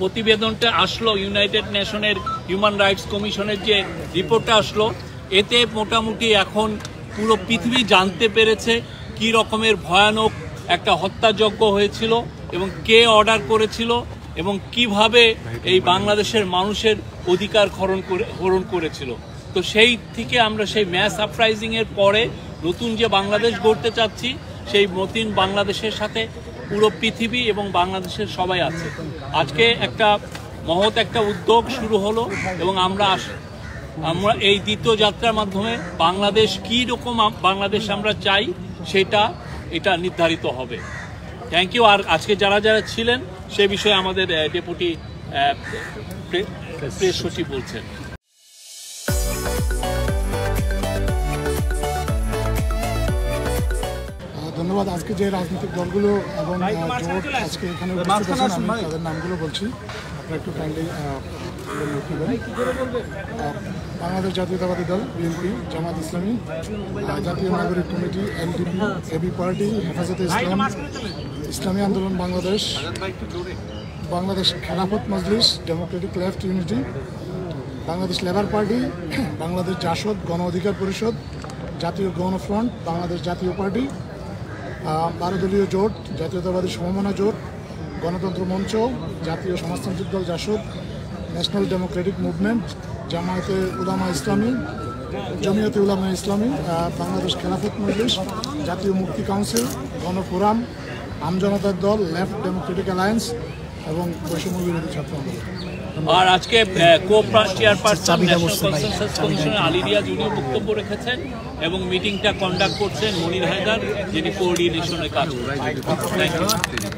প্রতিবেদনটা আসলো, United নেশনের human rights কমিশনের যে রিপোর্টটা আসলো, এতে মোটামুটি এখন পুরো পৃথিবী জানতে পেরেছে কি রকমের ভয়ানক একটা হত্যাযজ্ঞ হয়েছিল এবং কে অর্ডার করেছিল এবং কিভাবে এই বাংলাদেশের মানুষের অধিকার হরণ করেছিল। তো সেই থেকে আমরা সেই ম্যাস আপরাইজিংয়ের পরে নতুন যে বাংলাদেশ গড়তে চাচ্ছি, সেই নতুন বাংলাদেশের সাথে পুরো পৃথিবী এবং বাংলাদেশের সবাই আছে। আজকে একটা মহৎ একটা উদ্যোগ শুরু হলো এবং আমরা এই দ্বিতীয় যাত্রার মাধ্যমে বাংলাদেশ কী রকম বাংলাদেশ আমরা চাই এটা নির্ধারিত হবে। Thank you. আর আজকে যারা যারা ছিলেন সে বিষয়ে আমাদের ডেপুটি প্রেস সচিব বলছেন। ধন্যবাদ। আজকে যে রাজনৈতিক দলগুলো এবং জোট আজকে এখানে উপস্থিত আছেন, আমি তাদের নামগুলো বলছি, আপনারা একটু কাইন্ডলি বাংলাদেশ জাতীয়তাবাদী দল বিএনপি, জামাত ইসলামী, জাতীয় নাগরিক কমিটি এলডিপি, এবি পার্টি, হেফাজতে ইসলাম, ইসলামী আন্দোলন Bangladesh, Bangladesh Khelafat Majlis, democratic left unity, Bangladesh labour party, Bangladesh Jasad Gano Adhikar পরিষদ, জাতীয় গণফ্রন্ট, বাংলাদেশ জাতীয় পার্টি, 12 দলীয় জোট, জাতীয়তাবাদী সমমনা জোট, গণতন্ত্র মঞ্চ, জাতীয় সমাজতান্ত্রিক দল জাসদ, ন্যাশনাল ডেমোক্রেটিক মুভমেন্ট, জামায়াতে উলামা ইসলামী, জমিয়তে উলামা ইসলামী, বাংলাদেশ খেলাফত মজলিস, জাতীয় মুক্তি কাউন্সিল, গণফোরাম, আমজনতার দল, লেফট ডেমোক্রেটিক অ্যালায়েন্স এবং বৈষম্য বিরোধী ছাত্র আন্দোলন। আর আজকে চেয়ারপারসন ন্যাশনাল কনসেনসাস কমিশনের আলী রিয়াজ উনিও বক্তব্য রেখেছেন এবং মিটিংটা কন্ডাক্ট করছেন মনির হায়দার, যিনি কোঅর্ডিনেশনে কাজ করছেন। Thank you.